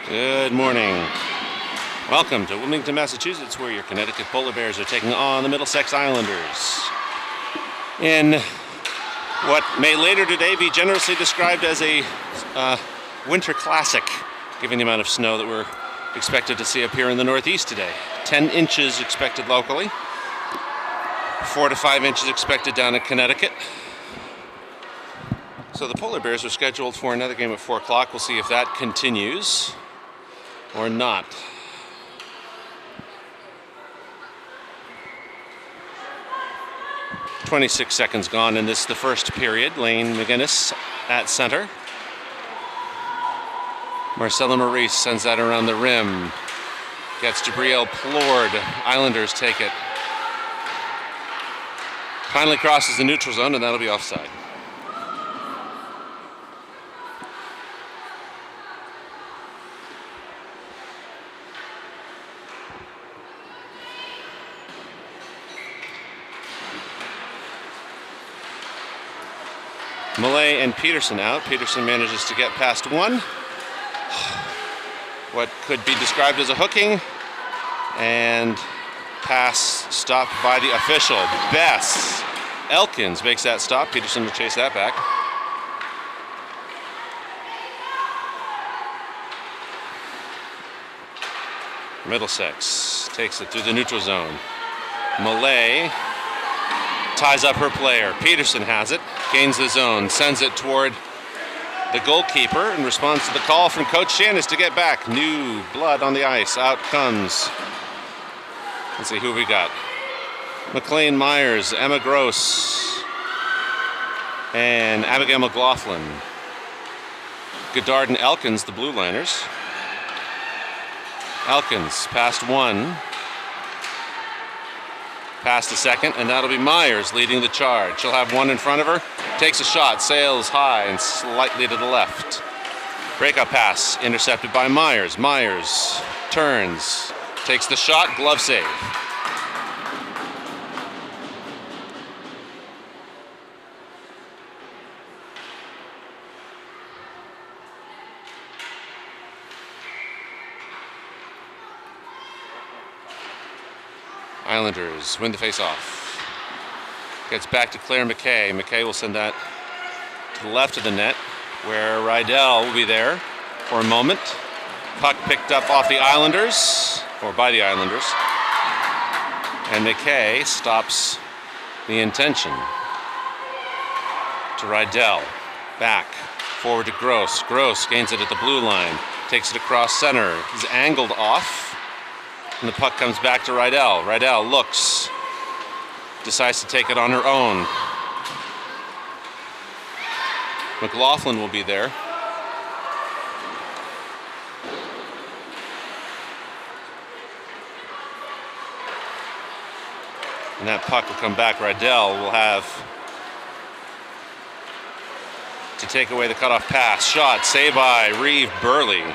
Good morning. Welcome to Wilmington, Massachusetts, where your Connecticut Polar Bears are taking on the Middlesex Islanders in what may later today be generously described as a winter classic, given the amount of snow that we're expected to see up here in the Northeast today. 10 inches expected locally, 4 to 5 inches expected down in Connecticut. So the Polar Bears are scheduled for another game at 4 o'clock. We'll see if that continues or not. "26 seconds gone in the first period. Lane McGinnis at center. Marcella Maurice sends that around the rim. Gets to Brielle Plord. Islanders take it. Finally crosses the neutral zone, and that'll be offside. Millay and Peterson out. Peterson manages to get past one. What could be described as a hooking, and pass stopped by the official. Bess Elkins makes that stop. Peterson will chase that back. Middlesex takes it through the neutral zone. Millay ties up her player. Peterson has it, gains the zone, sends it toward the goalkeeper in response to the call from Coach Shannis to get back. New blood on the ice. Out comes, let's see who we got. McLean Myers, Emma Gross, and Abigail McLaughlin. Goddard and Elkins, the blue liners. Elkins past one. Past the second, and that'll be Myers leading the charge. She'll have one in front of her. Takes a shot, sails high and slightly to the left. Breakout pass intercepted by Myers. Myers turns, takes the shot, glove save. Islanders win the face-off. Gets back to Claire McKay. McKay will send that to the left of the net, where Rydell will be there for a moment. Puck picked up off the Islanders, or by the Islanders. And McKay stops the intention to Rydell. Back, forward to Gross. Gross gains it at the blue line. Takes it across center. He's angled off. And the puck comes back to Rydell. Rydell looks, decides to take it on her own. McLaughlin will be there. And that puck will come back. Rydell will have to take away the cutoff pass. Shot, saved by Reeve Burley.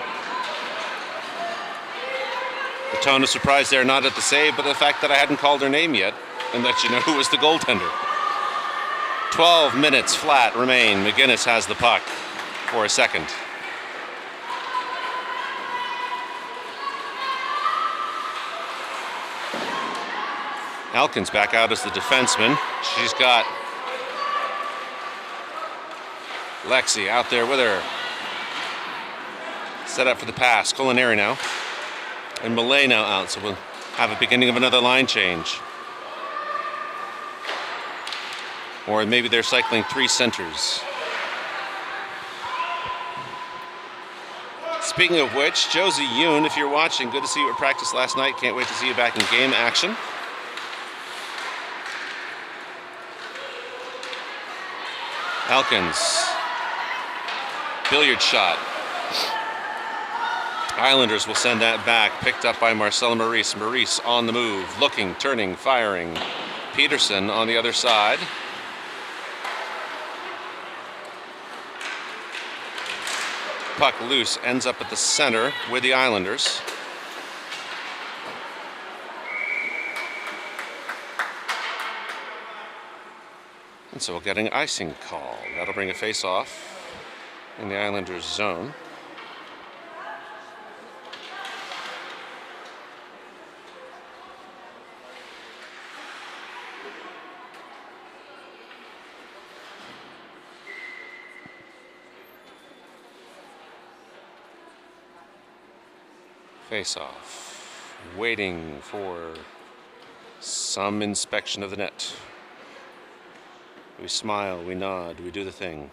The tone of surprise there, not at the save, but the fact that I hadn't called her name yet and let you know who was the goaltender. 12 minutes flat remain. McGinnis has the puck for a second. Elkins back out as the defenseman. She's got Lexi out there with her. Set up for the pass. Culinary now. And Millay now out, so we'll have a beginning of another line change. Or maybe they're cycling 3 centers. Speaking of which, Josie Yoon, if you're watching, good to see you at practice last night. Can't wait to see you back in game action. Elkins. Billiard shot. Islanders will send that back, picked up by Marcella Maurice. Maurice on the move, looking, turning, firing. Peterson on the other side. Puck loose, ends up at the center with the Islanders. And so we're getting icing call. That'll bring a face-off in the Islanders' zone. Face off. Waiting for some inspection of the net. We smile, we nod, we do the thing.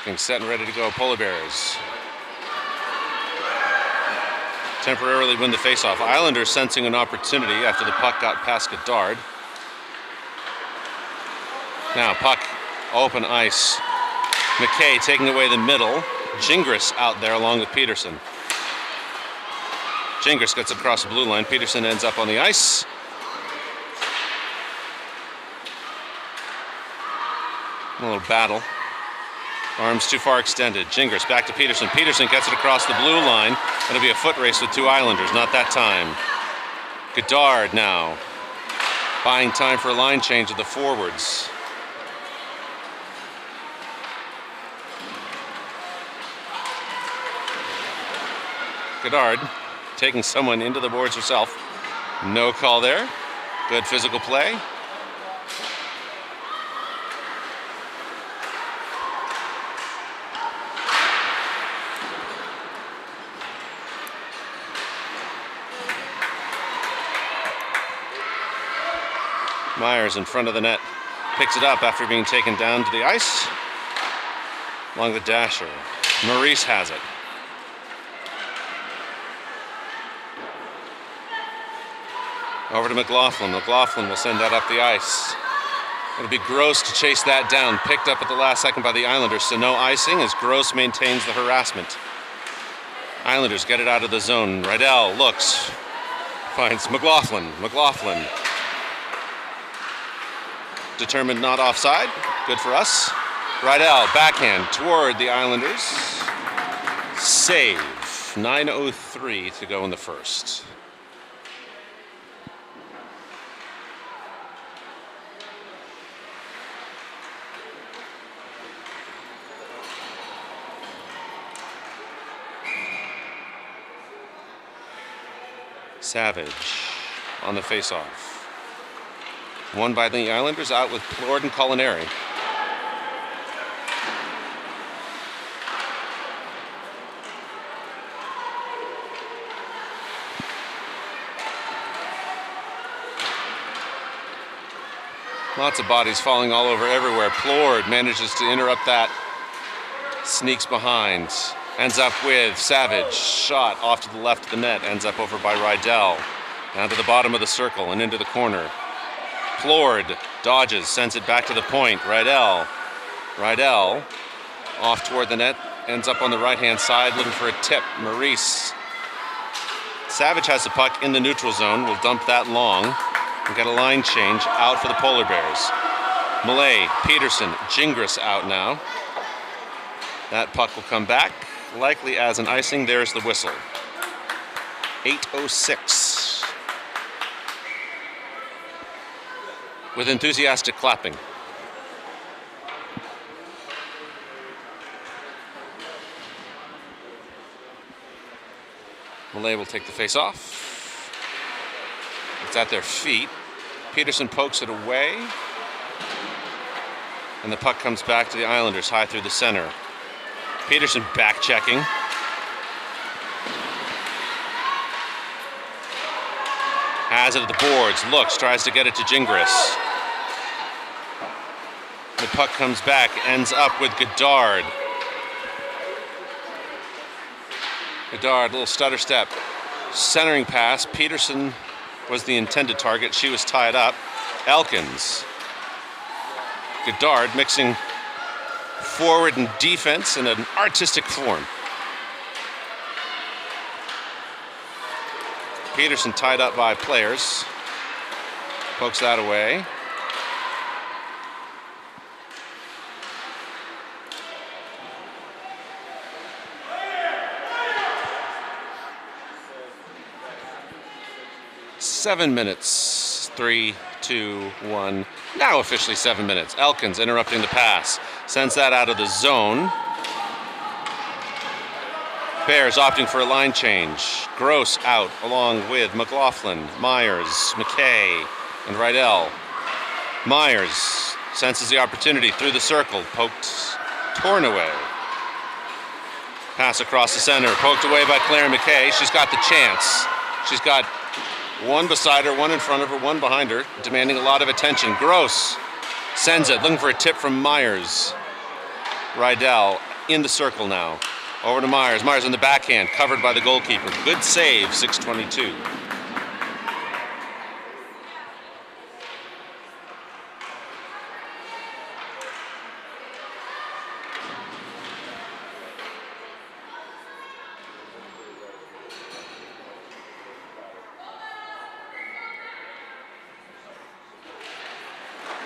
Things set and ready to go. Polar Bears temporarily win the faceoff. Islanders sensing an opportunity after the puck got past Goddard. Now puck, open ice. McKay taking away the middle. Gingras out there along with Peterson. Gingras gets across the blue line. Peterson ends up on the ice. A little battle. Arms too far extended. Gingras back to Peterson. Peterson gets it across the blue line. It'll be a foot race with two Islanders. Not that time. Goddard now buying time for a line change of the forwards. Goddard taking someone into the boards herself. No call there. Good physical play. Myers in front of the net. Picks it up after being taken down to the ice. Along the dasher. Maurice has it. Over to McLaughlin. McLaughlin will send that up the ice. It'll be Gross to chase that down. Picked up at the last second by the Islanders, so no icing as Gross maintains the harassment. Islanders get it out of the zone. Rydell looks. Finds McLaughlin. McLaughlin. Determined not offside. Good for us. Rydell backhand toward the Islanders. Save. 9:03 to go in the first. Savage on the faceoff. Won by the Islanders, out with Plord and Culinary. Lots of bodies falling all over everywhere. Plord manages to interrupt that. Sneaks behind. Ends up with Savage. Shot off to the left of the net. Ends up over by Rydell. Down to the bottom of the circle and into the corner. Plord dodges, sends it back to the point. Rydell off toward the net. Ends up on the right-hand side looking for a tip. Maurice. Savage has the puck in the neutral zone. Will dump that long. And get a line change out for the Polar Bears. Malay, Peterson, Gingras out now. That puck will come back. Likely as an icing. There's the whistle. 8:06. With enthusiastic clapping. Malay will take the face off. It's at their feet. Peterson pokes it away. And the puck comes back to the Islanders high through the center. Peterson back checking. Has it at the boards. Looks, tries to get it to Gingras. The puck comes back, ends up with Goddard. Goddard, little stutter step. Centering pass. Peterson was the intended target. She was tied up. Elkins. Goddard mixing forward and defense in an artistic form. Peterson tied up by players. Pokes that away. Seven minutes. 3, 2, 1. Now officially 7 minutes. Elkins interrupting the pass. Sends that out of the zone. Bears opting for a line change. Gross out along with McLaughlin, Myers, McKay, and Rydell. Myers senses the opportunity through the circle. Poked, torn away. Pass across the center, poked away by Claire McKay. She's got the chance. She's got one beside her, one in front of her, one behind her, demanding a lot of attention. Gross sends it, looking for a tip from Myers. Rydell in the circle now. Over to Myers. Myers on the backhand, covered by the goalkeeper. Good save, 6:22.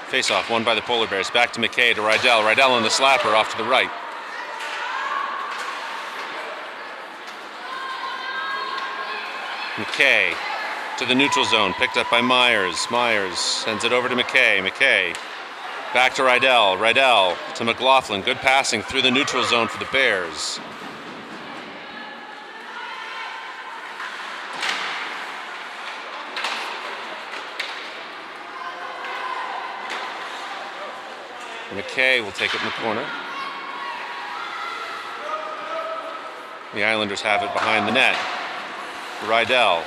Face-off, won by the Polar Bears. Back to McKay, to Rydell. Rydell on the slapper, off to the right. McKay to the neutral zone, picked up by Myers. Myers sends it over to McKay. McKay back to Rydell. Rydell to McLaughlin. Good passing through the neutral zone for the Bears. McKay will take it in the corner. The Islanders have it behind the net. Rydell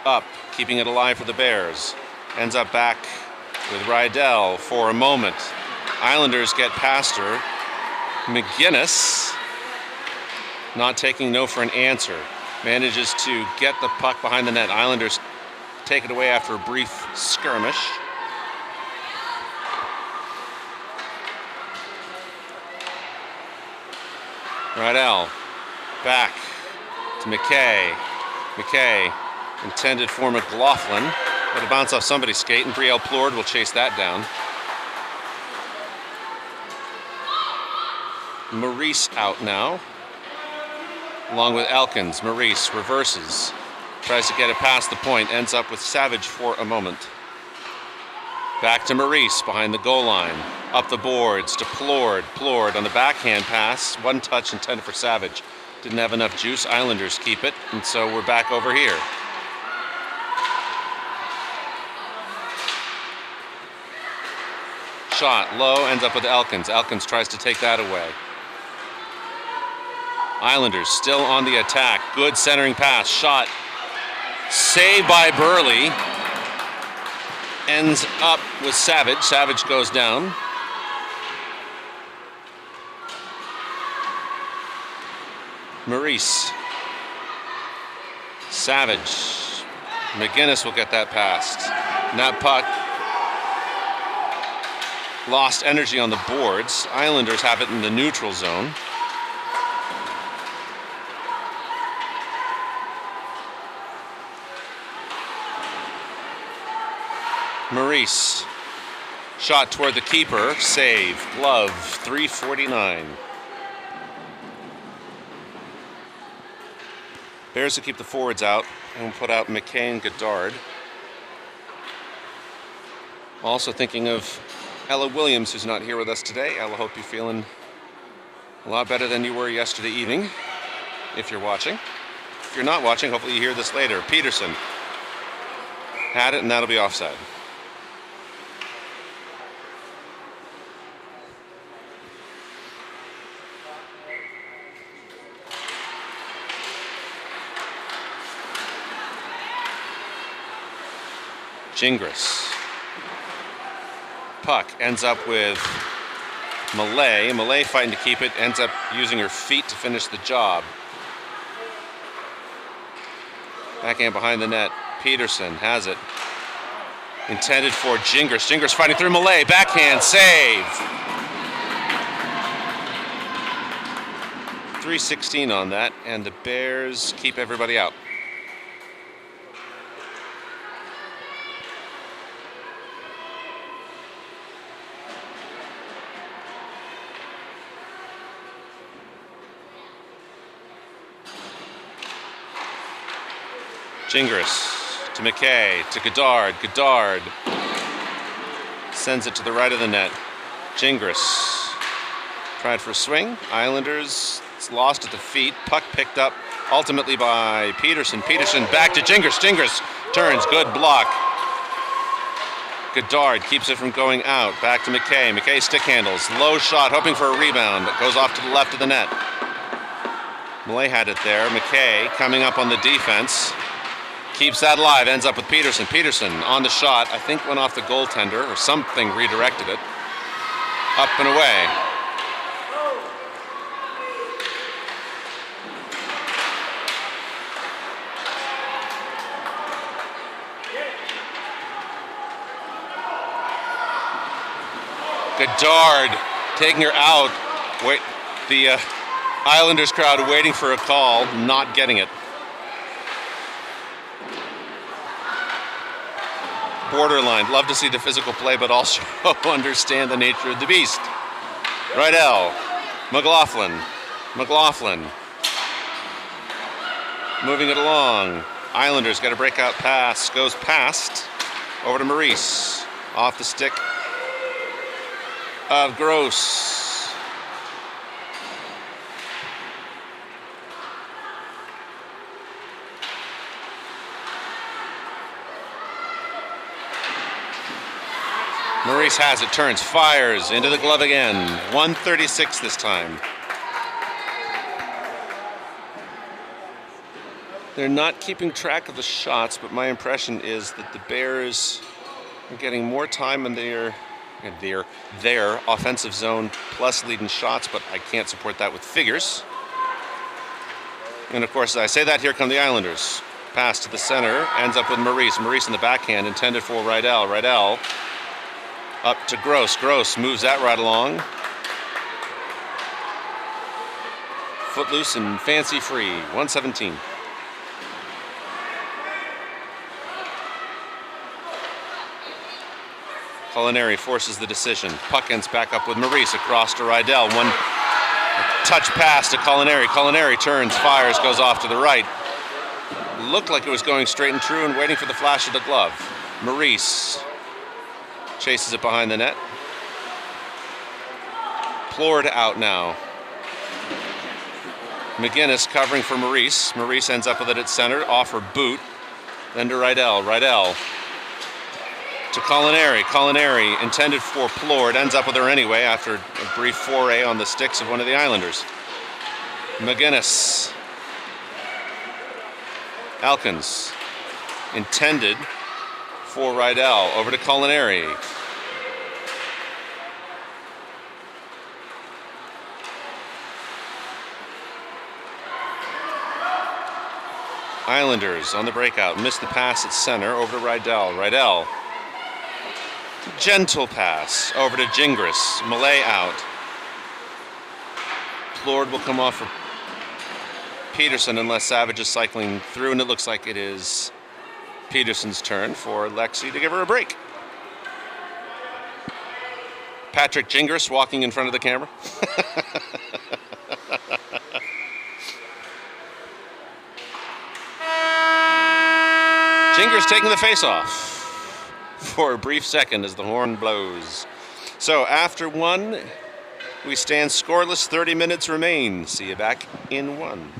up, keeping it alive for the Bears. Ends up back with Rydell for a moment. Islanders get past her. McGinnis, not taking no for an answer, manages to get the puck behind the net. Islanders take it away after a brief skirmish. Rydell back to McKay. McKay intended for McLaughlin. It'll bounce off somebody's skate, and Brielle Plourde will chase that down. Maurice out now, along with Elkins. Maurice reverses, tries to get it past the point, ends up with Savage for a moment. Back to Maurice behind the goal line. Up the boards to Plourde. Plourde on the backhand pass. One touch intended for Savage. Didn't have enough juice. Islanders keep it, and so we're back over here. Shot low, ends up with Elkins. Elkins tries to take that away. Islanders still on the attack. Good centering pass. Shot saved by Burley. Ends up with Savage. Savage goes down. Maurice. Savage. McGinnis will get that past. And that puck lost energy on the boards. Islanders have it in the neutral zone. Maurice. Shot toward the keeper. Save. Glove. 3:49. Bears will keep the forwards out and we'll put out McKay and Goddard. Also thinking of Ella Williams, who's not here with us today. Ella, hope you're feeling a lot better than you were yesterday evening, if you're watching. If you're not watching, hopefully you hear this later. Peterson had it, and that'll be offside. Gingras. Puck ends up with Malay. Malay fighting to keep it, ends up using her feet to finish the job. Backhand behind the net. Peterson has it. Intended for Gingras. Gingras fighting through Malay. Backhand save. 3:16 on that, and the Bears keep everybody out. Gingras to McKay, to Goddard. Goddard sends it to the right of the net. Gingras tried for a swing. Islanders, it's lost at the feet. Puck picked up ultimately by Peterson. Peterson back to Gingras. Gingras turns, good block. Goddard keeps it from going out. Back to McKay. McKay stick handles. Low shot, hoping for a rebound. It goes off to the left of the net. Millay had it there. McKay coming up on the defense. Keeps that alive. Ends up with Peterson. Peterson on the shot. I think went off the goaltender or something redirected it. Up and away. Goddard taking her out. Wait, the Islanders crowd waiting for a call, not getting it. Borderline. Love to see the physical play, but also understand the nature of the beast. Rydell. McLaughlin. McLaughlin. Moving it along. Islanders got a breakout pass. Goes past. Over to Maurice. Off the stick of Gross. Maurice has it, turns, fires into the glove again. 1:36 this time. They're not keeping track of the shots, but my impression is that the Bears are getting more time in their offensive zone plus lead in shots, but I can't support that with figures. And of course, as I say that, here come the Islanders. Pass to the center, ends up with Maurice. Maurice in the backhand, intended for Rydell. Rydell up to Gross. Gross moves that right along. Footloose and fancy free. 117. Culinary forces the decision. Puck ends back up with Maurice across to Rydell. One touch pass to Culinary. Culinary turns, fires, goes off to the right. Looked like it was going straight and true and waiting for the flash of the glove. Maurice chases it behind the net. Plord out now. McGinnis covering for Maurice. Maurice ends up with it at center. Off her boot. Then to Rydell. Rydell to Culinary. Culinary intended for Plord. Ends up with her anyway after a brief foray on the sticks of one of the Islanders. McGinnis. Elkins. Intended for Rydell. Over to Culinary. Islanders on the breakout. Missed the pass at center. Over to Rydell. Rydell. Gentle pass. Over to Gingras. Millay out. Plord will come off for Peterson unless Savage is cycling through, and it looks like it is Peterson's turn for Lexi to give her a break. Patrick Gingras walking in front of the camera. Gingras taking the face-off for a brief second as the horn blows. So after one, we stand scoreless. 30 minutes remain. See you back in one.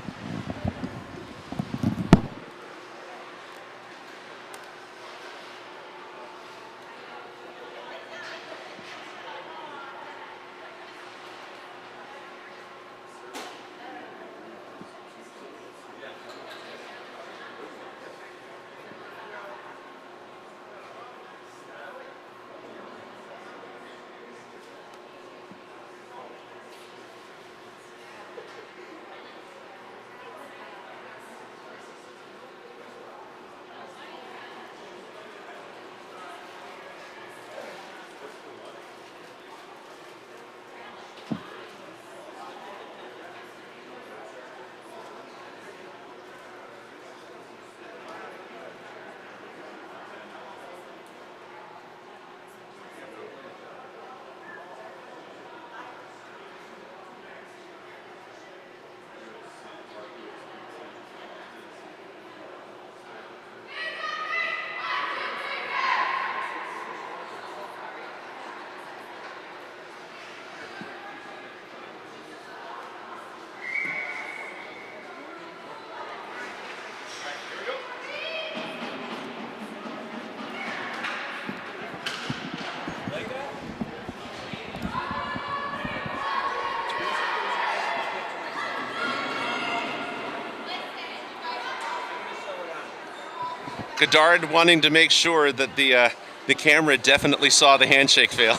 Godard wanting to make sure that the camera definitely saw the handshake fail.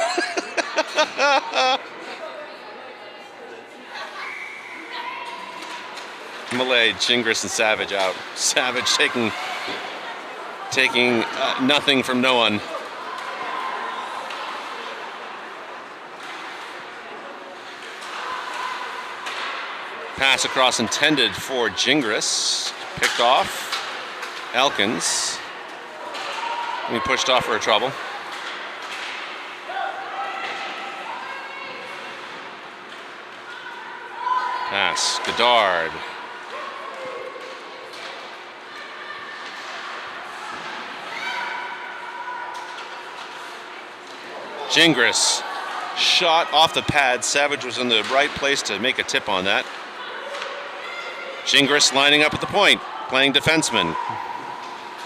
Malay, Gingras, and Savage out. Savage taking nothing from no one. Pass across intended for Gingras. Picked off. Elkins. He pushed off for a trouble. Pass. Godard. Gingras. Shot off the pad. Savage was in the right place to make a tip on that. Gingras lining up at the point, playing defenseman.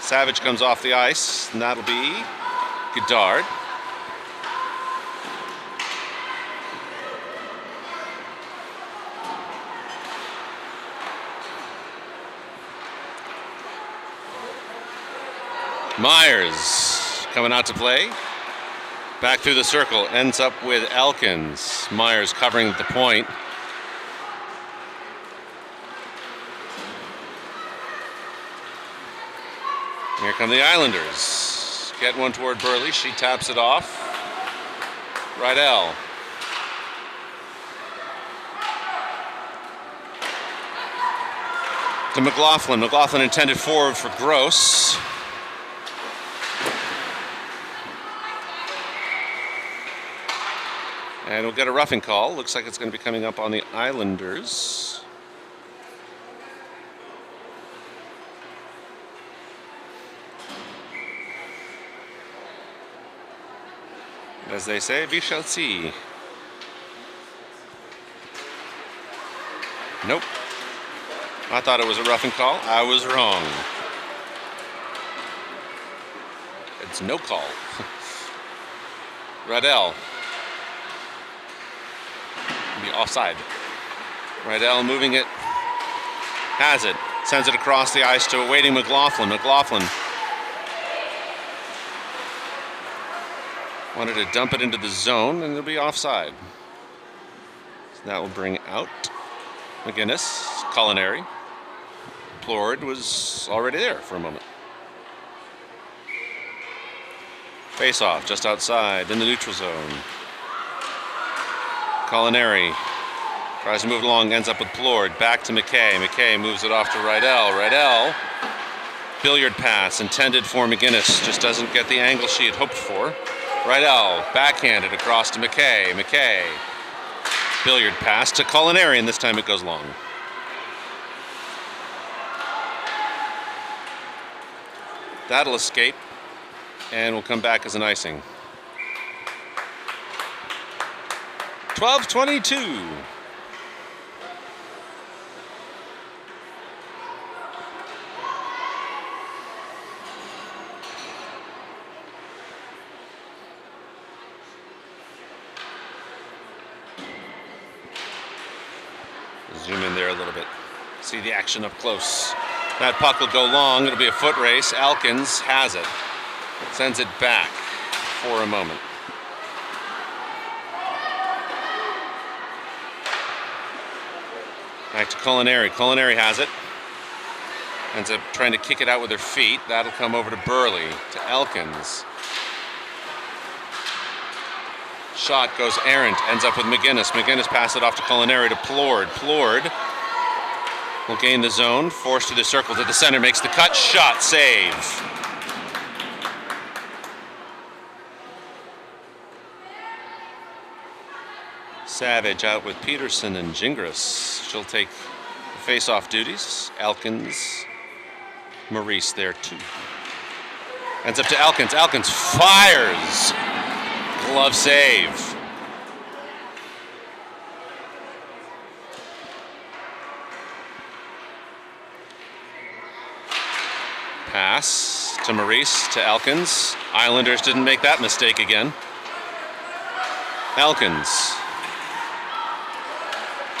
Savage comes off the ice, and that'll be Godard. Myers coming out to play. Back through the circle, ends up with Elkins. Myers covering the point. Here come the Islanders. Get one toward Burley. She taps it off. Rydell. To McLaughlin. McLaughlin intended forward for Gross. And we'll get a roughing call. Looks like it's going to be coming up on the Islanders. As they say, we shall see. Nope. I thought it was a roughing call. I was wrong. It's no call. Rydell. Be offside. Rydell moving it. Has it. Sends it across the ice to a waiting McLaughlin. McLaughlin wanted to dump it into the zone, and it'll be offside. So that will bring out McGinnis, Culinary. Plord was already there for a moment. Face-off just outside in the neutral zone. Culinary tries to move along, ends up with Plord. Back to McKay. McKay moves it off to Rydell. Rydell, billiard pass intended for McGinnis. Just doesn't get the angle she had hoped for. Rydell, backhanded across to McKay. McKay, billiard pass to Culinary, and this time it goes long. That'll escape, and will come back as an icing. 12:22. Zoom in there a little bit. See the action up close. That puck will go long. It'll be a foot race. Elkins has it. Sends it back for a moment. Back to Culinary. Culinary has it. Ends up trying to kick it out with her feet. That'll come over to Burley. To Elkins. Shot goes errant. Ends up with McGinnis. McGinnis passes it off to Culinary to Plord. Plord will gain the zone. Forced to the circle to the center. Makes the cut. Shot. Save. Savage out with Peterson and Gingras. She'll take face-off duties. Elkins, Maurice there too. Ends up to Elkins. Elkins fires. Glove save. Pass to Maurice to Elkins. Islanders didn't make that mistake again. Elkins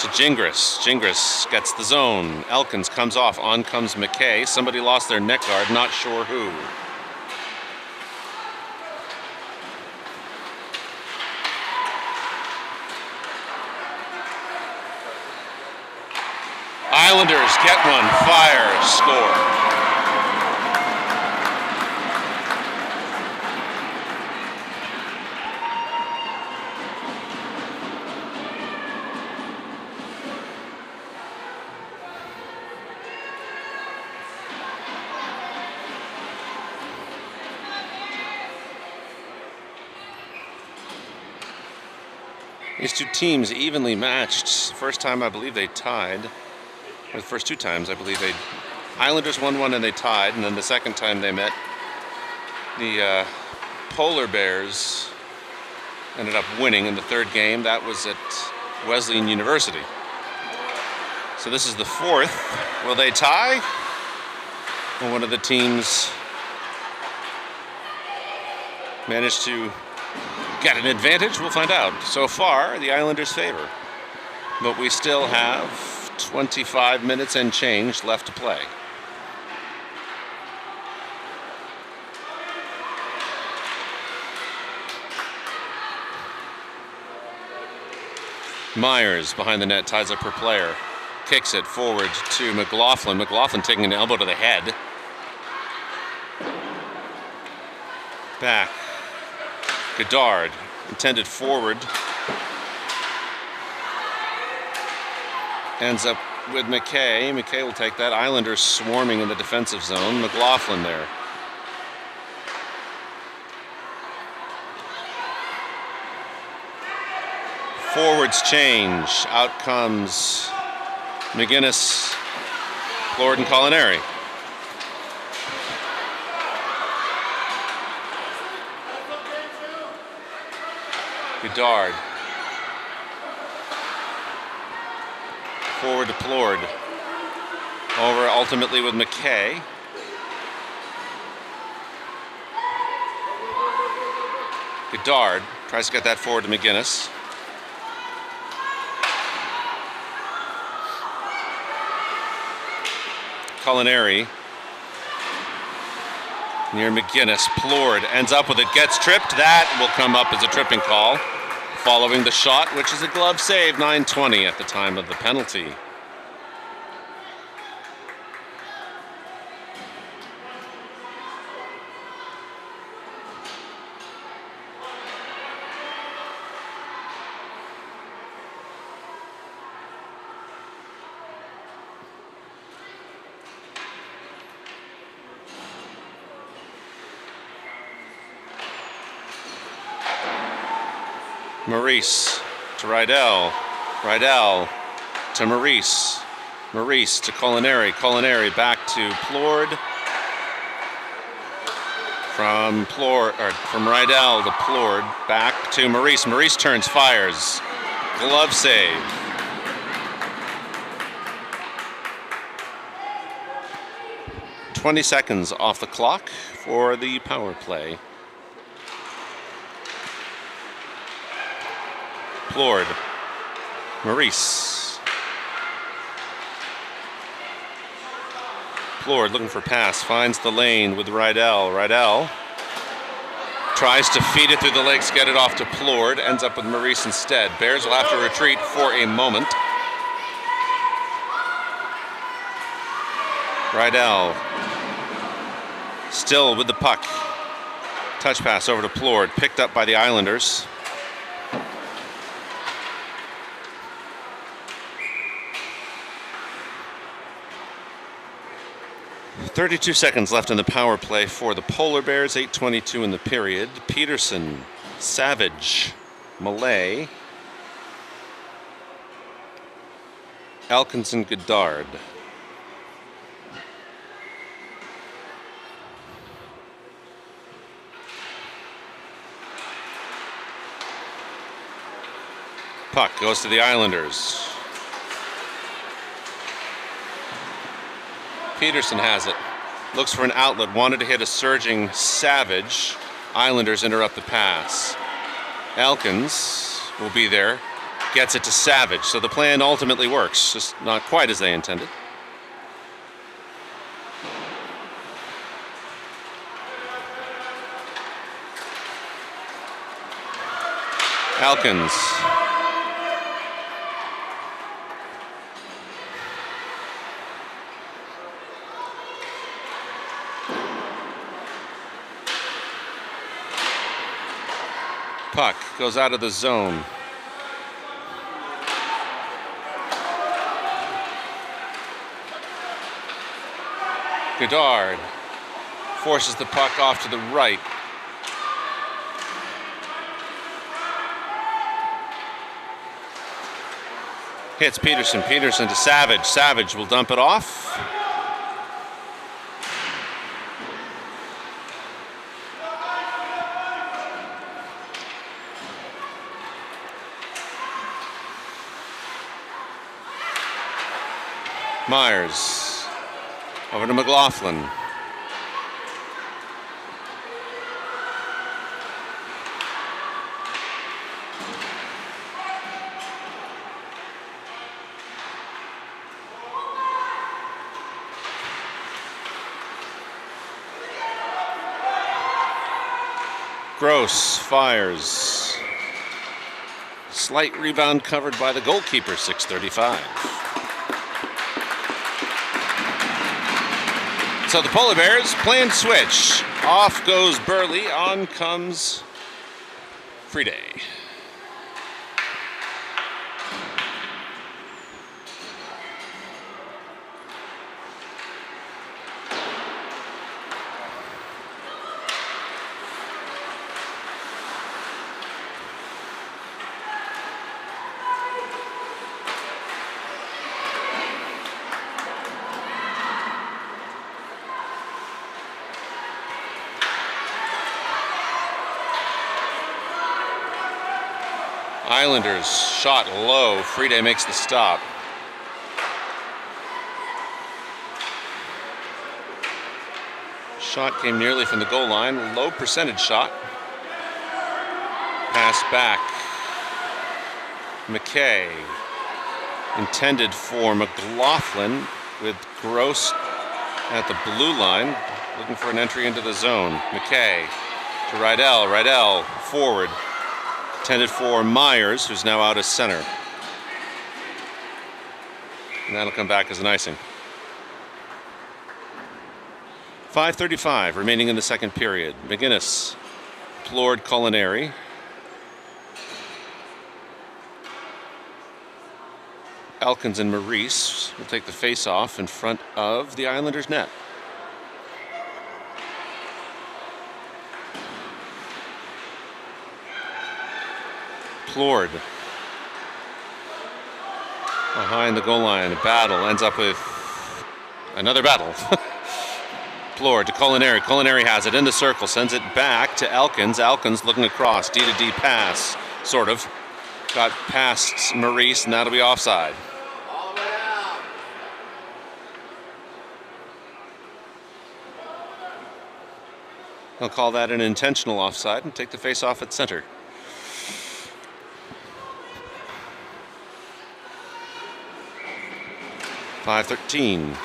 to Gingras. Gingras gets the zone. Elkins comes off. On comes McKay. Somebody lost their neck guard, not sure who. Islanders get one. Fire. Score. These two teams evenly matched. First time I believe they tied. Or the first two times I believe they... Islanders won one and they tied. And then the second time they met, the Polar Bears ended up winning in the third game. That was at Wesleyan University. So this is the fourth. Will they tie? Will one of the teams manage to get an advantage? We'll find out. So far, the Islanders favor. But we still have 25 minutes and change left to play. Myers behind the net, ties up her player. Kicks it forward to McLaughlin. McLaughlin taking an elbow to the head. Back. Godard, intended forward, ends up with McKay. McKay will take that. Islanders swarming in the defensive zone. McLaughlin there. Forwards change. Out comes McGinnis, Lord, and Culinary. Godard. Forward deplored. Over ultimately with McKay. Godard tries to get that forward to McGinnis. Culinary. Near McGinnis, Plord ends up with it, gets tripped. That will come up as a tripping call following the shot, which is a glove save. 9:20 at the time of the penalty. Maurice to Rydell. Rydell to Maurice. Maurice to Culinary. Culinary back to Plord. From Rydell to Plord. Back to Maurice. Maurice turns, fires. Glove save. "20 seconds off the clock for the power play. Plord. Maurice. Plord looking for pass. Finds the lane with Rydell. Rydell tries to feed it through the legs, get it off to Plord. Ends up with Maurice instead. Bears will have to retreat for a moment. Rydell still with the puck. Touch pass over to Plord. Picked up by the Islanders. 32 seconds left in the power play for the Polar Bears. 8:22 in the period. Peterson, Savage, Malay, Elkins, and Godard. Puck goes to the Islanders. Peterson has it. Looks for an outlet. Wanted to hit a surging Savage. Islanders interrupt the pass. Elkins will be there. Gets it to Savage, so the plan ultimately works, just not quite as they intended. Elkins. Puck goes out of the zone. Godard forces the puck off to the right. Hits Peterson. Peterson to Savage. Savage will dump it off. Myers over to McLaughlin. Gross fires. Slight rebound covered by the goalkeeper, 6:35. So the Polar Bears plan switch. Off goes Burley, on comes Friday. Islanders shot low. Friday makes the stop. Shot came nearly from the goal line. Low percentage shot. Pass back. McKay. Intended for McLaughlin with Gross at the blue line. Looking for an entry into the zone. McKay to Rydell. Rydell forward. Intended for Myers, who's now out as center. And that'll come back as an icing. 5:35 remaining in the second period. McGinnis, Plord, Culinary. Elkins and Maurice will take the face-off in front of the Islanders' net. Plord behind the goal line. A battle ends up with another battle. Plord to Culinary. Culinary has it in the circle, sends it back to Elkins. Elkins looking across. D-to-D pass, sort of. Got past Maurice, and that'll be offside. They'll call that an intentional offside and take the face off at center. .513.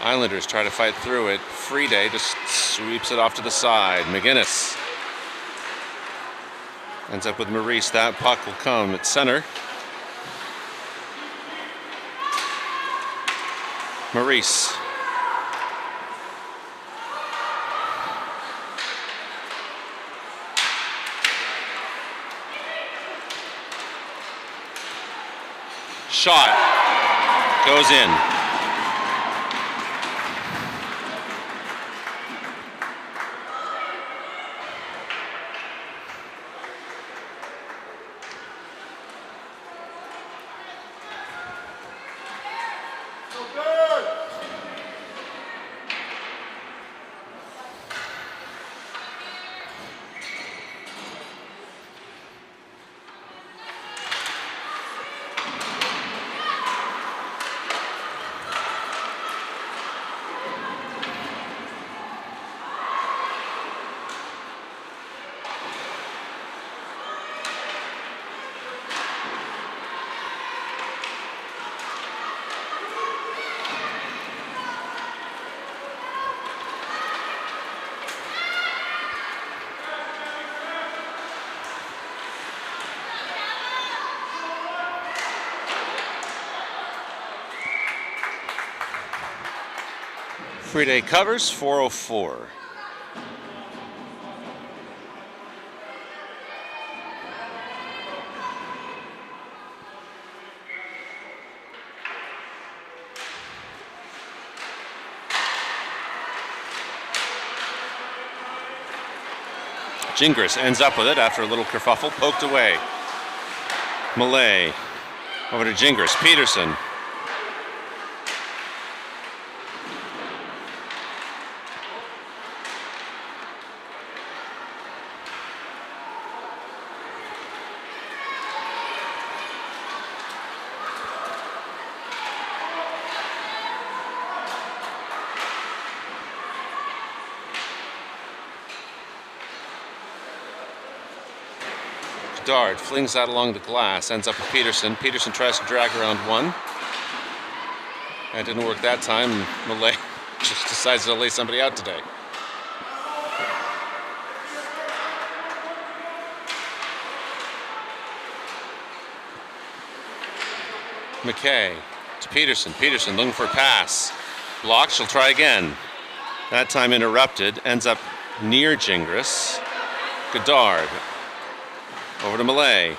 Islanders try to fight through it. Friday just sweeps it off to the side. McGinnis ends up with Maurice. That puck will come at center. Maurice. Shot goes in. Day covers 404. Gingras ends up with it after a little kerfuffle, poked away. Millay over to Gingras. Peterson. Dart flings that along the glass, ends up with Peterson. Peterson tries to drag around one. That didn't work that time. Millay just decides to lay somebody out today. McKay to Peterson. Peterson looking for a pass. Blocked, she'll try again. That time interrupted, ends up near Gingras. Goddard. Over to Millay.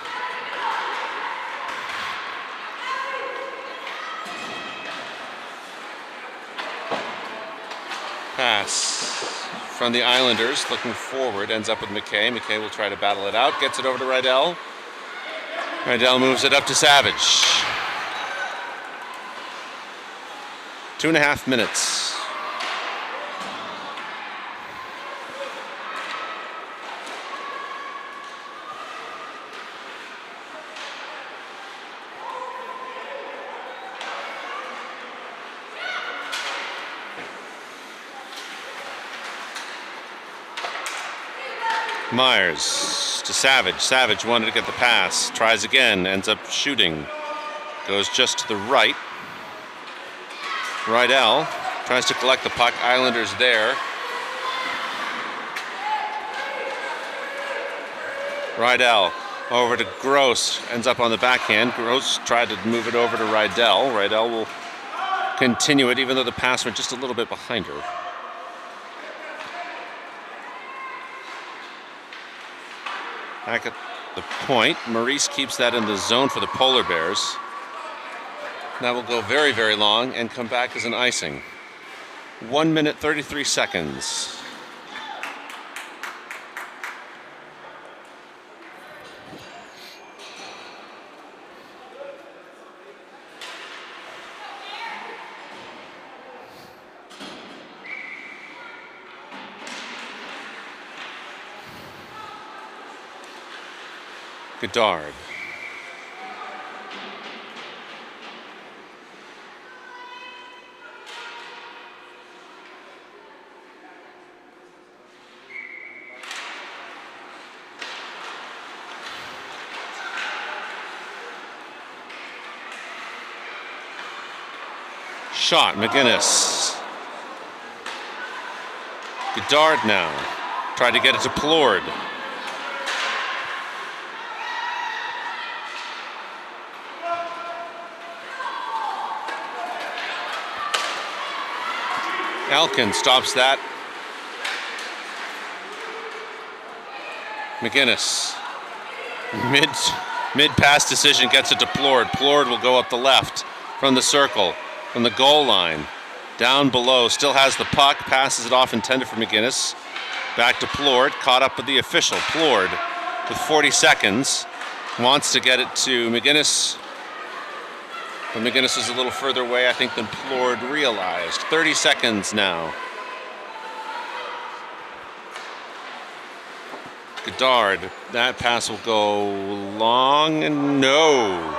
Pass from the Islanders, looking forward, ends up with McKay. McKay will try to battle it out, gets it over to Rydell. Rydell moves it up to Savage. 2.5 minutes. Myers to Savage. Savage wanted to get the pass. Tries again. Ends up shooting. Goes just to the right. Rydell tries to collect the puck. Islanders there. Rydell over to Gross. Ends up on the backhand. Gross tried to move it over to Rydell. Rydell will continue it even though the pass went just a little bit behind her. Back at the point, Maurice keeps that in the zone for the Polar Bears. That will go very, very long and come back as an icing. 1 minute, 33 seconds. Goddard. Shot, McGinnis. Goddard now. Tried to get it to Plord. Elkin stops that. McGinnis. Mid pass decision gets it to Plord. Plord will go up the left from the circle, from the goal line. Down below, still has the puck, passes it off intended for McGinnis. Back to Plord, caught up with the official. Plord with 40 seconds, wants to get it to McGinnis. But McGinnis was a little further away, I think, than Plord realized. 30 seconds now. Goddard, that pass will go long and no.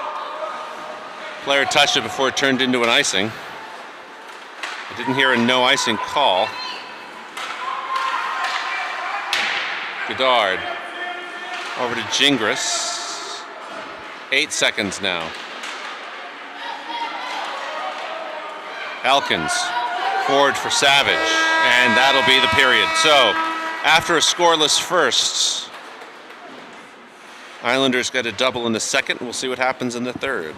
Player touched it before it turned into an icing. I didn't hear a no icing call. Goddard over to Gingras. 8 seconds now. Elkins forward for Savage, and that'll be the period. So, after a scoreless first, Islanders got a double in the second. We'll see what happens in the third.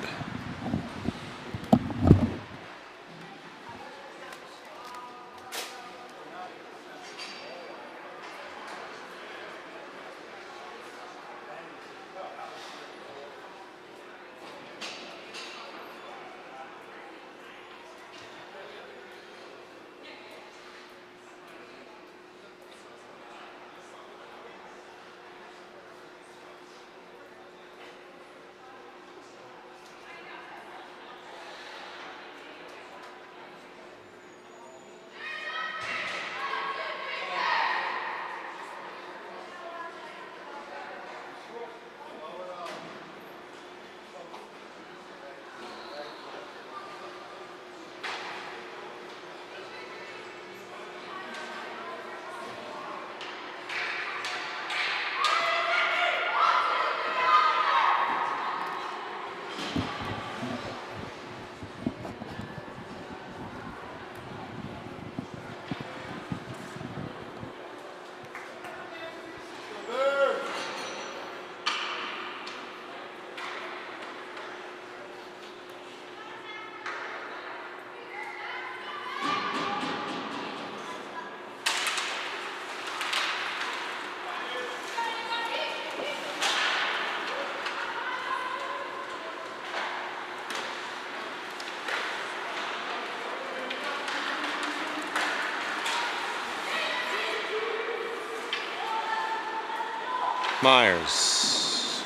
Myers.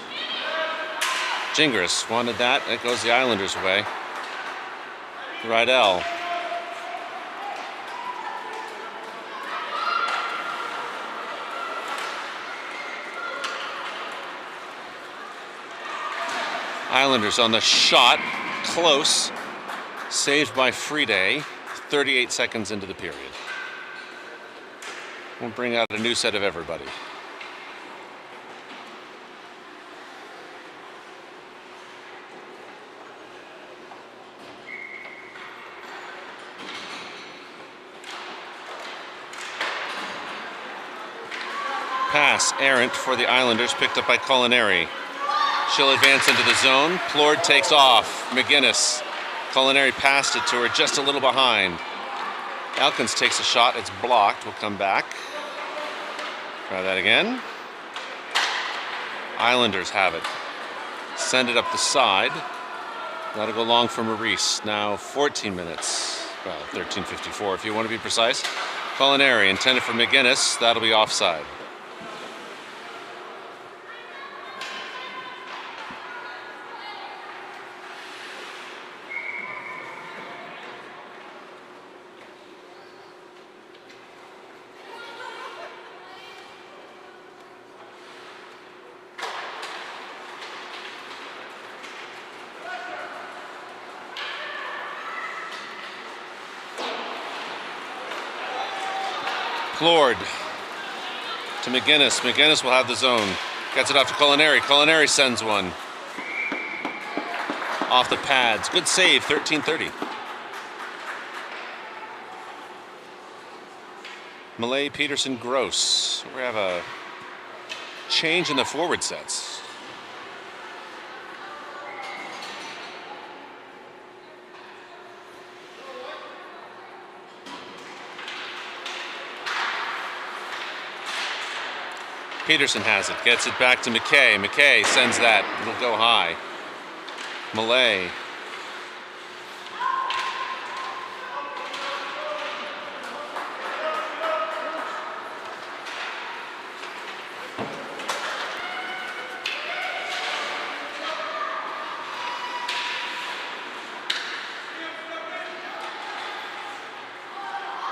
Gingras wanted that. That goes the Islanders' way. Rydell. Islanders on the shot. Close. Saved by Friede. 38 seconds into the period. We'll bring out a new set of everybody. Pass errant for the Islanders, picked up by Culinary. She'll advance into the zone. Plord takes off. McGinnis. Culinary passed it to her just a little behind. Elkins takes a shot. It's blocked. Will come back. Try that again. Islanders have it. Send it up the side. That'll go long for Maurice. Now 14 minutes. Well, 13:54 if you want to be precise. Culinary intended for McGinnis. That'll be offside. Plord to McGinnis. McGinnis will have the zone. Gets it off to Culinary. Culinary sends one. Off the pads. Good save, 13:30. Malay, Peterson, Gross. We have a change in the forward sets. Peterson has it, gets it back to McKay. McKay sends that, it'll go high. Malay.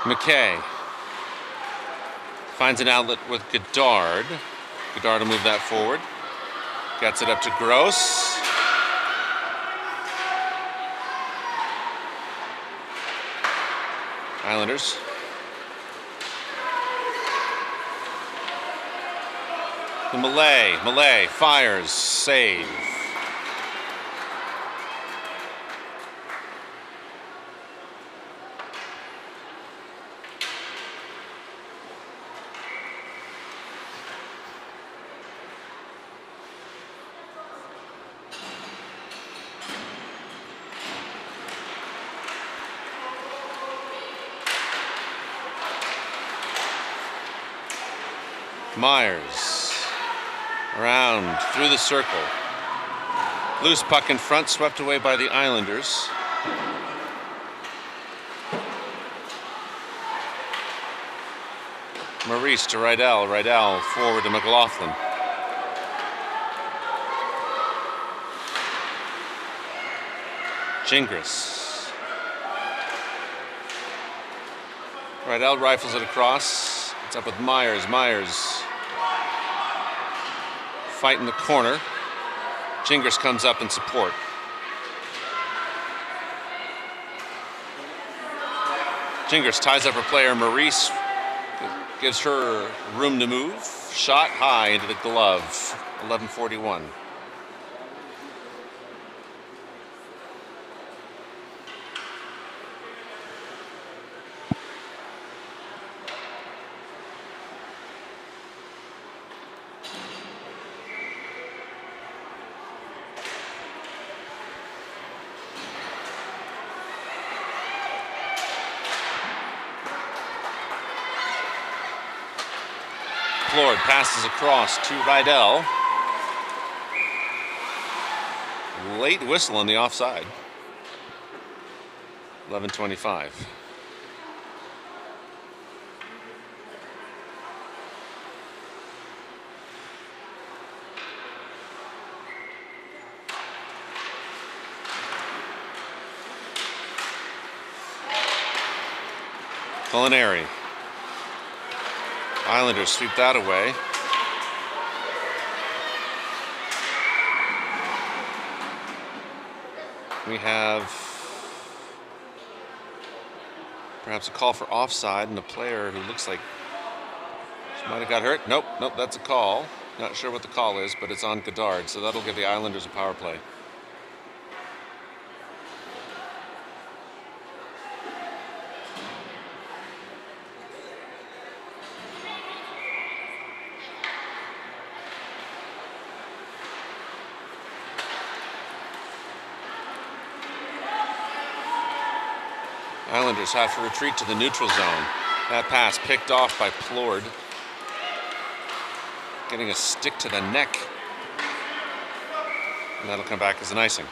McKay. Finds an outlet with Goddard. Goddard will move that forward. Gets it up to Gross. Islanders. The Malay fires, save. Myers around through the circle. Loose puck in front, swept away by the Islanders. Maurice to Rydell. Rydell forward to McLaughlin. Gingras. Rydell rifles it across. It's up with Myers. Myers fight in the corner. Gingras comes up in support. Gingras ties up her player. Maurice gives her room to move. Shot high into the glove. 11:41. Plord passes across to Rydell. Late whistle on the offside. 11:25. Culinary. Islanders sweep that away. We have perhaps a call for offside and a player who looks like she might have got hurt. Nope, that's a call. Not sure what the call is, but it's on Godard, so that'll give the Islanders a power play. Islanders have to retreat to the neutral zone. That pass picked off by Plord. Getting a stick to the neck. And that'll come back as an icing.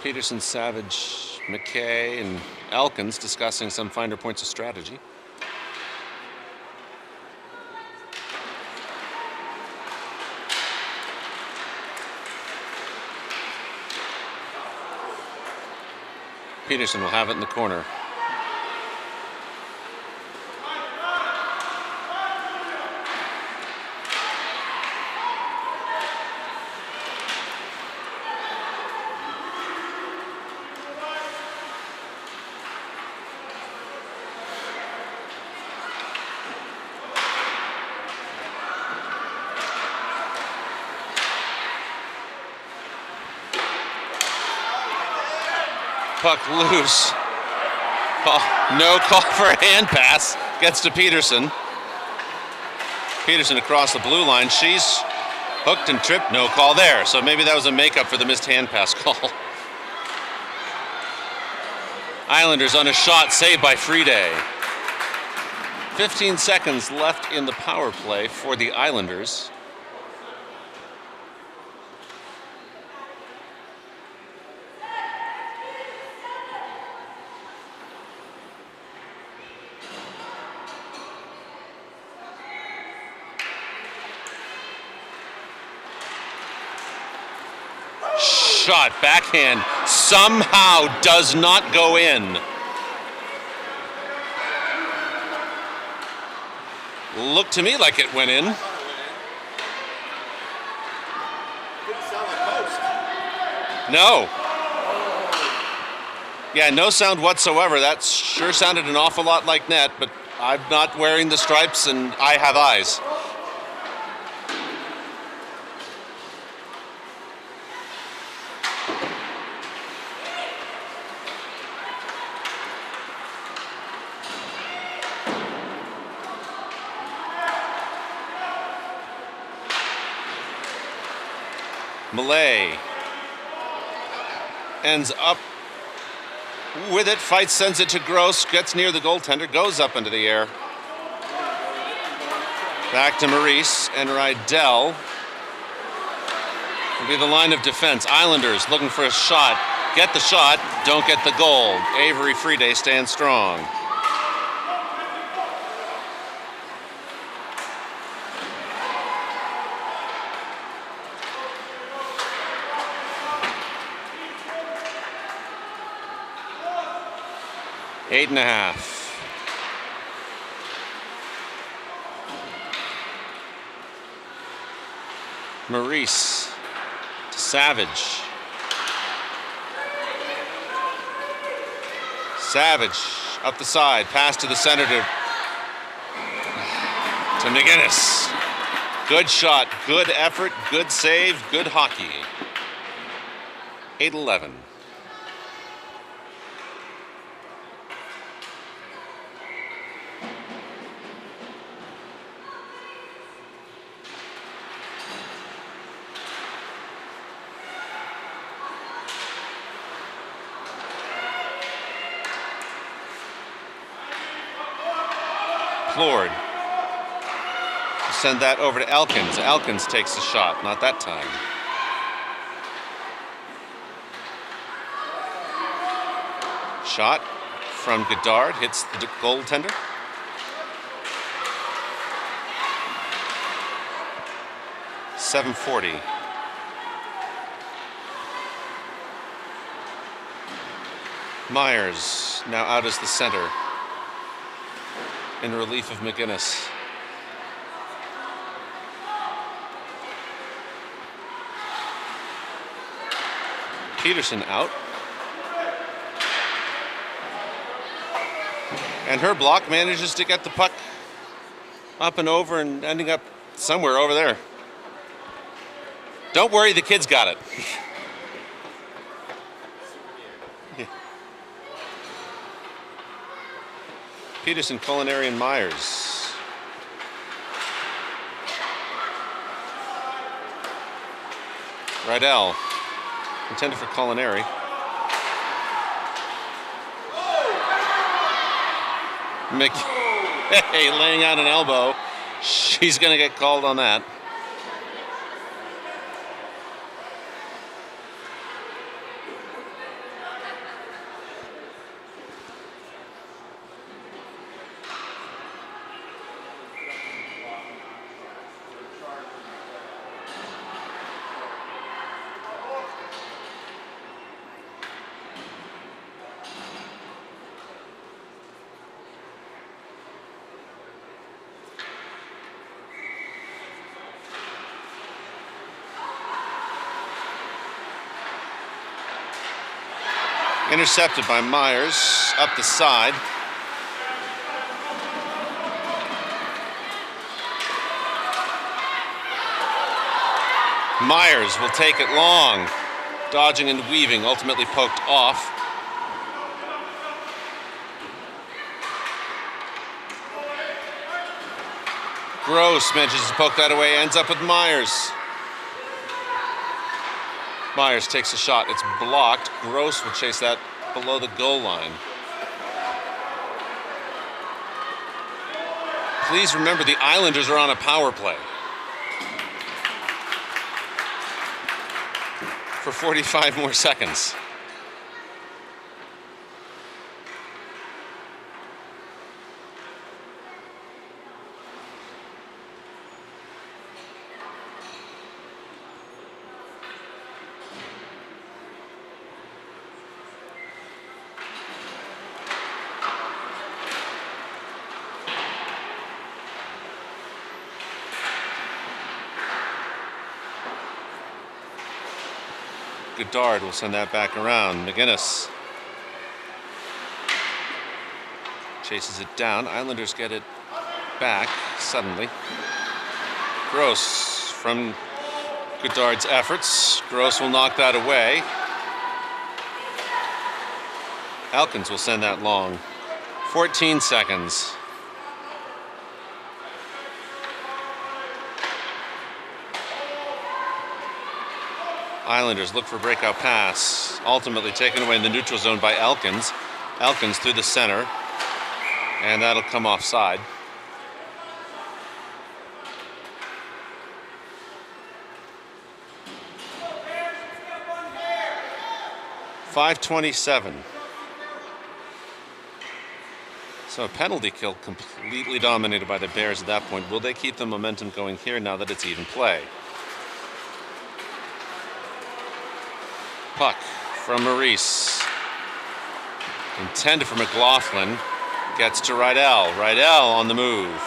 Peterson, Savage, McKay, and Elkins discussing some finer points of strategy. Peterson will have it in the corner. Puck loose. No call for a hand pass. Gets to Peterson. Peterson across the blue line. She's hooked and tripped. No call there. So maybe that was a makeup for the missed hand pass call. Islanders on a shot saved by Friday. 15 seconds left in the power play for the Islanders. Shot, backhand, somehow does not go in. Looked to me like it went in. No. Yeah, no sound whatsoever. That sure sounded an awful lot like net, but I'm not wearing the stripes and I have eyes. Malay ends up with it, fights, sends it to Gross, gets near the goaltender, goes up into the air. Back to Maurice and Rydell. Will be the line of defense. Islanders looking for a shot. Get the shot, don't get the goal. Avery Friday stands strong. Eight and a half. Maurice to Savage. Savage up the side, pass to the center to McGinnis. Good shot, good effort, good save, good hockey. 8-11. Plord. Send that over to Elkins. Elkins takes the shot. Not that time. Shot from Godard hits the goaltender. 7:40. Myers now out as the center in relief of McGinnis. Peterson out. And her block manages to get the puck up and over and ending up somewhere over there. Don't worry, the kid's got it. Yeah. Peterson, Culinary, and Myers. Rydell, intended for Culinary. Hey, laying out an elbow. She's going to get called on that. Intercepted by Myers up the side. Myers will take it long, dodging and weaving, ultimately poked off. Gross manages to poke that away, ends up with Myers. Myers takes a shot. It's blocked. Gross will chase that below the goal line. Please remember the Islanders are on a power play for 45 more seconds. Goddard will send that back around. McGinnis chases it down. Islanders get it back suddenly. Gross from Goddard's efforts. Gross will knock that away. Elkins will send that long. 14 seconds. Islanders look for breakout pass, ultimately taken away in the neutral zone by Elkins. Elkins through the center, and that'll come offside. .527. So a penalty kill completely dominated by the Bears at that point. Will they keep the momentum going here now that it's even play? Puck from Maurice. Intended for McLaughlin. Gets to Rydell. Rydell on the move.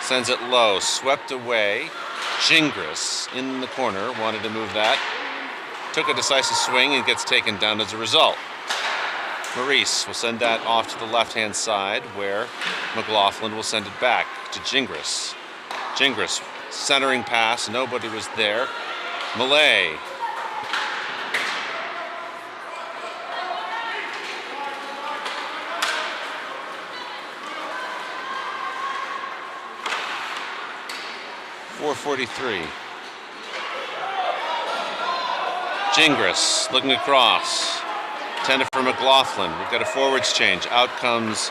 Sends it low. Swept away. Gingras in the corner. Wanted to move that. Took a decisive swing and gets taken down as a result. Maurice will send that off to the left-hand side where McLaughlin will send it back to Gingras. Gingras centering pass. Nobody was there. Malay. .443. Gingras looking across. Intended for McLaughlin. We've got a forwards change. Out comes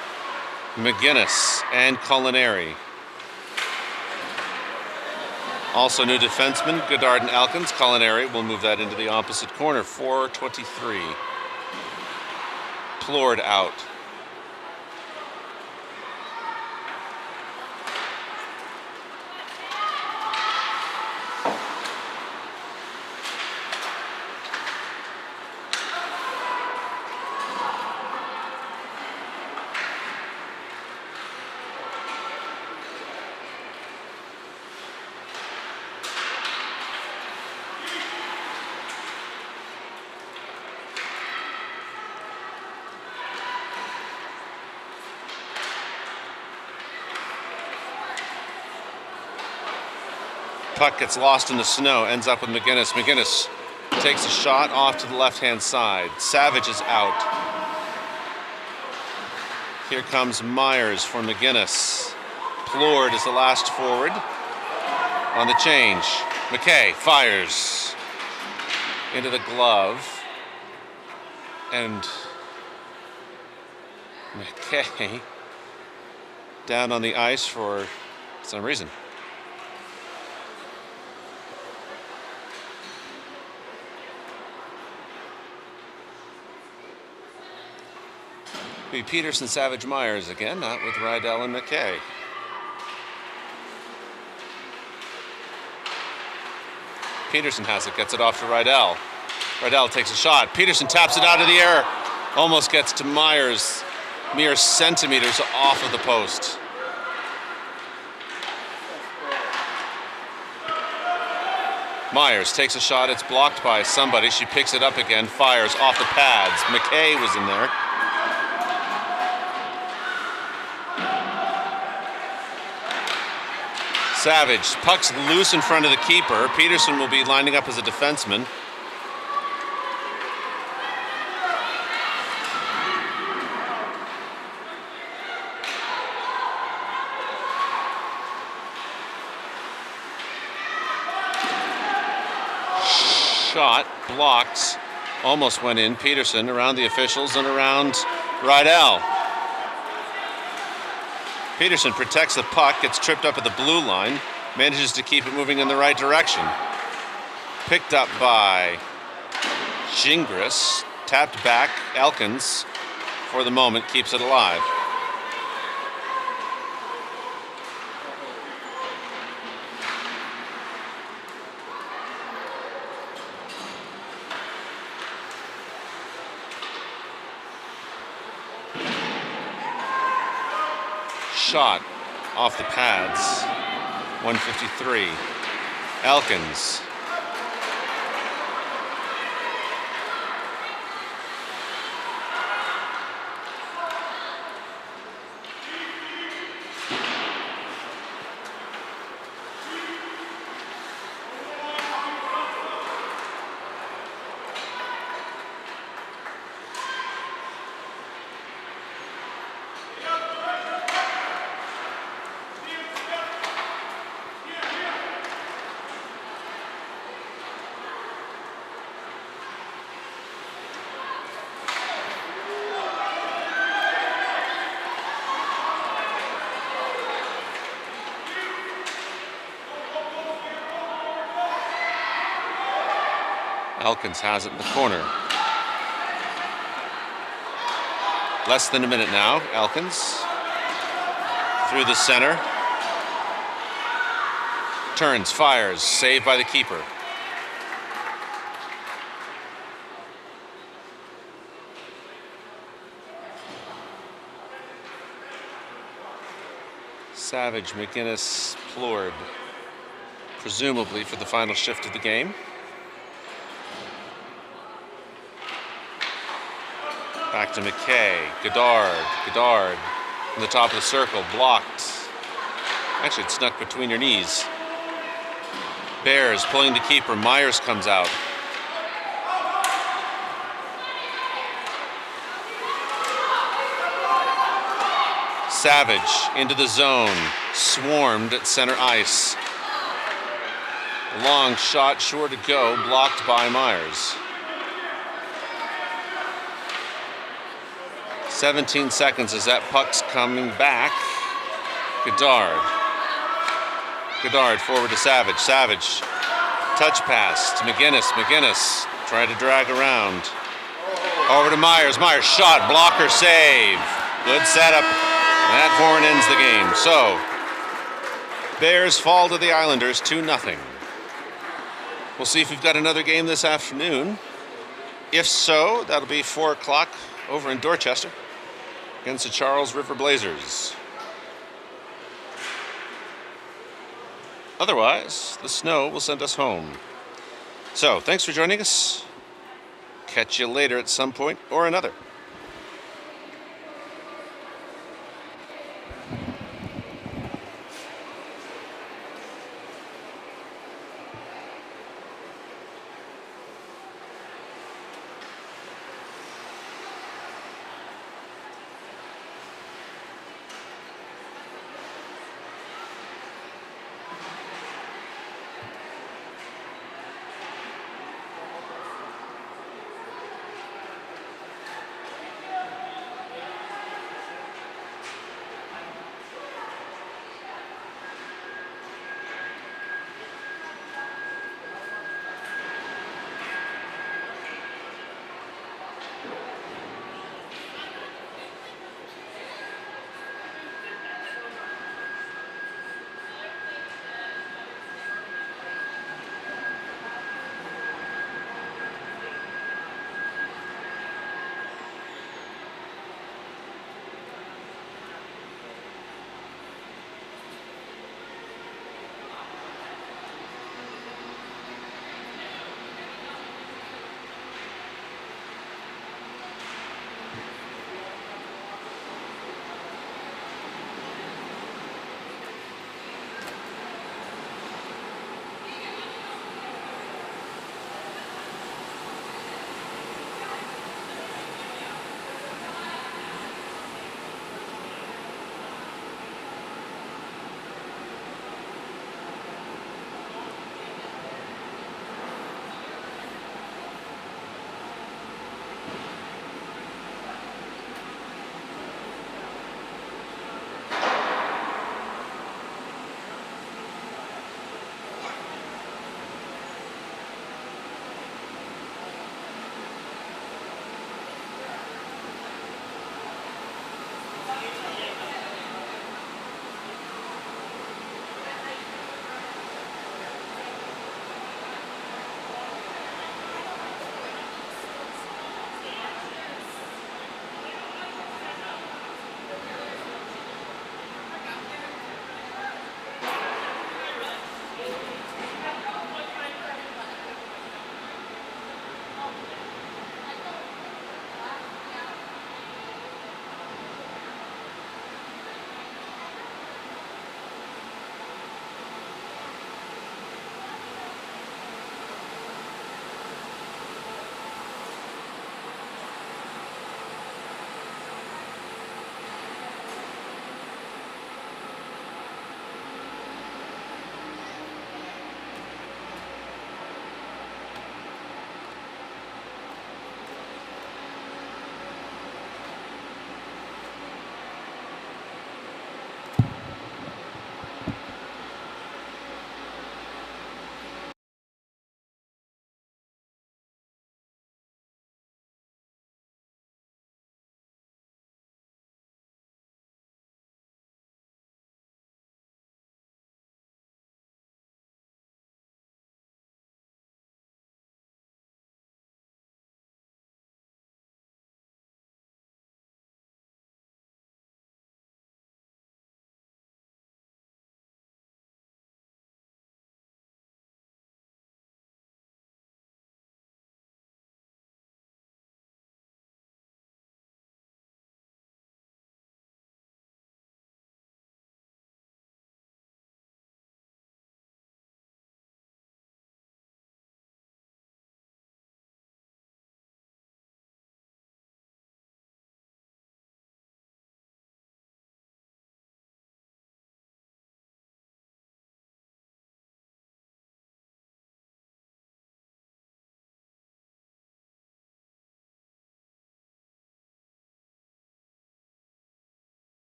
McGinnis and Culinary. Also new defensemen, Goddard and Elkins. Culinary will move that into the opposite corner. .423. Plord out. Puck gets lost in the snow, ends up with McGinnis. McGinnis takes a shot off to the left-hand side. Savage is out. Here comes Myers for McGinnis. Plord is the last forward on the change. McKay fires into the glove. And McKay down on the ice for some reason. Be Peterson, Savage, Myers again, not with Rydell and McKay. Peterson has it, gets it off to Rydell. Rydell takes a shot. Peterson taps it out of the air. Almost gets to Myers. Mere centimeters off of the post. Myers takes a shot. It's blocked by somebody. She picks it up again, fires off the pads. McKay was in there. Savage, puck's loose in front of the keeper. Peterson will be lining up as a defenseman. Shot, blocked, almost went in. Peterson around the officials and around Rydell. Peterson protects the puck, gets tripped up at the blue line, manages to keep it moving in the right direction. Picked up by Gingras, tapped back. Elkins, for the moment, keeps it alive. Shot off the pads. 153. Elkins. Elkins has it in the corner. Less than a minute now. Elkins through the center. Turns, fires, saved by the keeper. Savage, McGinnis, Plord, presumably for the final shift of the game. Back to McKay, Goddard from the top of the circle, blocked. Actually, it snuck between your knees. Bears pulling the keeper, Myers comes out. Savage into the zone, swarmed at center ice. Long shot, sure to go, blocked by Myers. 17 seconds as that puck's coming back. Goddard forward to Savage. Savage, touch pass to McGinnis. McGinnis trying to drag around. Over to Myers. Myers shot, blocker save. Good setup. That horn ends the game. So, Bears fall to the Islanders 2-0. We'll see if we've got another game this afternoon. If so, that'll be 4 o'clock over in Dorchester against the Charles River Blazers. Otherwise, the snow will send us home. So, thanks for joining us. Catch you later at some point or another.